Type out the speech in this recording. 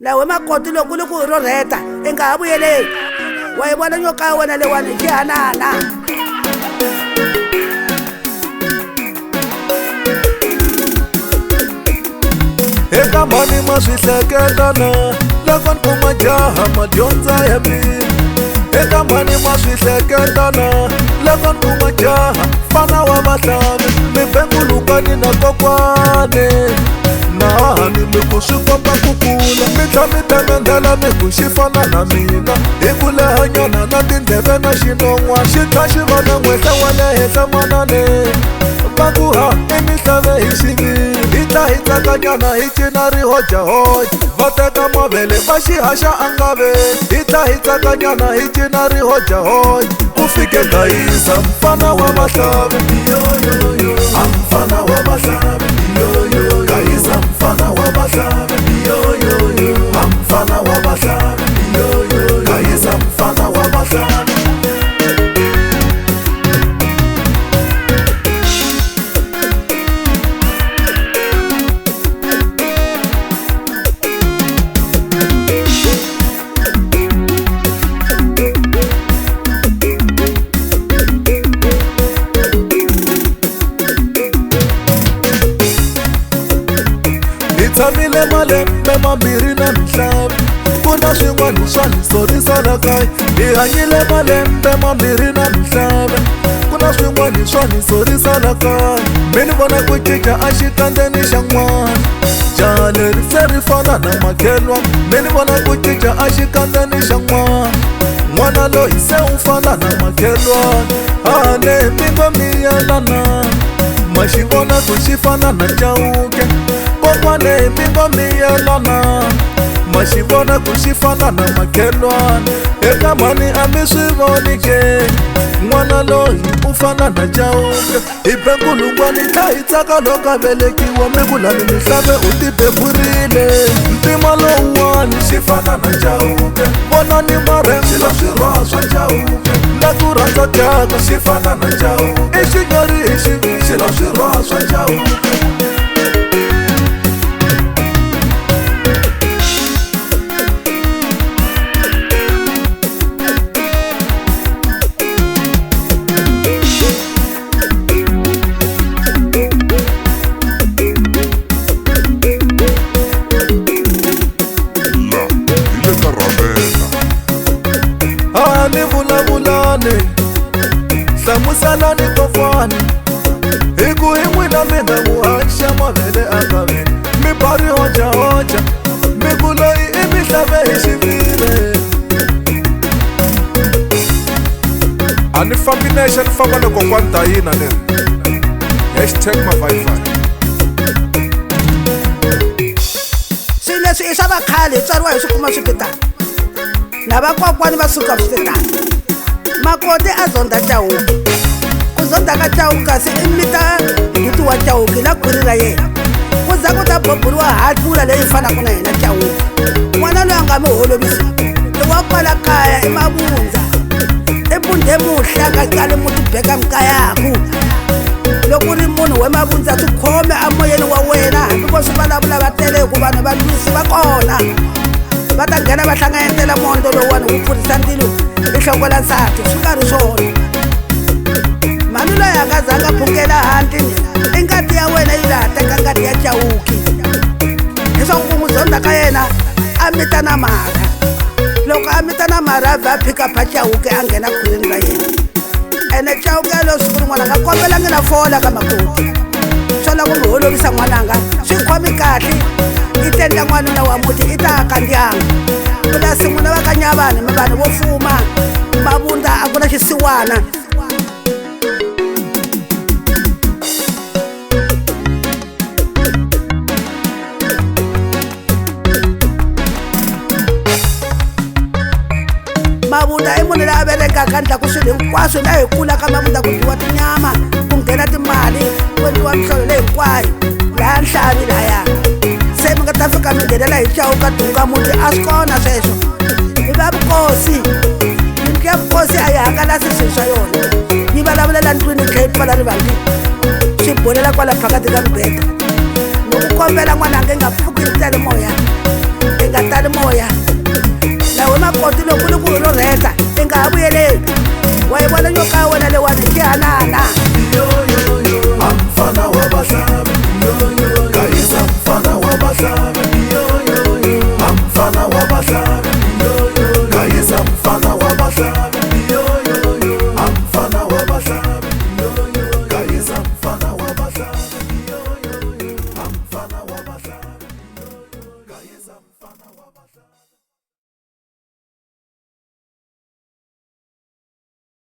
lawe makoti loko le ku rorheta i nga ha vuyeleli wa yi vona nyoka ya wena lewani xihanana eka mani ma swi hleketana loko ni kuma jaha madyondza ya mina eka mani ma swi hleketana loko ni kuma jaha fana wa vahlavi mi bengulukani na kokwani nahani mi ku swi komba ku kula mi tlha mi temendlela mi ku xi fana na mina hi ku lehanyana na tindleve na xinon'wana xi tlha xi vona n'wehla wa le henhla manane makuha i mihlave hi xiviri hi tla hi tsakanyana hi cina rihojahoja va teka mavele va xi haxa angaveni hi tla hi tsakanyana hi cina rihojahoja ku fike Gayisa mfana wa vahlavi a mfana wa vahlavi Gayisa mfana wa vahlavi a mfana wa vahlavi Gayisa mfana wa vahlavi tshamile malembe mambirhi na mihlavi ku na swin'wana swa ni sorisa la kaya hi hanyile malembe mambirhi na mihlavi ku na swin'wana swa ni sorisa la kaya mi ni vona ku cinca a xikandzeni xa n'wana jaha leri se ri fana na makhelwa mi ni vona ku cinca a xikandzeni xa n'wana loyi se u fana na makhelwana a lehe mingo mi yelana ma xi vona ku xi fana na Chauke Kokwani mingo mi yelana ma xi vona ku xi fana na makhelwana eka mani a mi swi voni ke n'wana loyi u fana na Chauke hi bengulungwani tlha hi tsaka loko a velekiwa mi vula ni mihlave u ti beburile mpimo lowuwani xi fana na Chauke vona ni maremla swirhoha swa Chauke na ku rhandza tyaka xi fana na Chauke i xinyori hi xivixila swirhoha swa Chauke ni vulavulani hlamuselani Kokwani hi ku hi n'wina mi nga n'wu haxa mavele angaveni mi ba rihojahoja mi ku loyi i mihlave hi xiviri a ni fambi nexe ni famba na Kokwani ta Ayina leri #mavayivay swilo leswi i swa vakhale hi tswariwa hi swikuma swikitani na vakokwani va suka swititani makoti a zonda Chauke ku zonda ka Chauke kasi i mita hiti wa Chauke la khwiri ra yena ku za ku ta boburiwa hatula leyi fanaka na yena Chauke n'wana loyi a nga mi holovisi i wa kwala kaya i mavundza i bundhe muhla ka kale muti beka mikayaku loko ri munhu we mavundza ti khome amoyeni wa wena hambi vo swi vulavula va tele hi ku vanhu va lwisi va kona va ta nghena va hlanganyetela mondo lowuwani wu pfurisa ndzilo i hlongola nsati swi nga ri swona mhani loyi a nga zanga phukela hanti i ngati ya wena yi laha teka ngati ya Chauke leswaku ku n'wi zonda ka yena a mita na mara loko a mita na mara a vhe a phikapha Chauke a nghena khwirini ra yena ene Chauke lo siku rin'wana nga kombelangi na fola ka makoti swo la ku mi holovisa n'wananga swi khomi kahle i tendla n'wanuna wa muti i ta aka ndyangu pulasi n'wina va ka Nyavani mi vanhu vo fuma mavundza a ku na xisiwana mavundza i munhu la a velekaka ndla ku swilo hinkwaswo la hi kula ka mavundza ku dyiwa tinyama ku nghena timali ku endliwa mihlolo leyi hinkwayo laya nhlavi laya se mi nga ta fika mi nghenelela hi Chauke dunga muti a swi kona sweswo hi va vukosi yindlu ya vukosi a yi hangalasi swilo swa yona yi vulavulela ndlwini tlhe yi pfala rivangi swi bolela kwala phakati ka mibeda loko kombela n'wananga i nga pfuki ni tele moya nga tali moya nawe makoti loko ni ku rorheta i nga ha vuyeleli wa yi vona nyoka ya wena leyiwani xihanana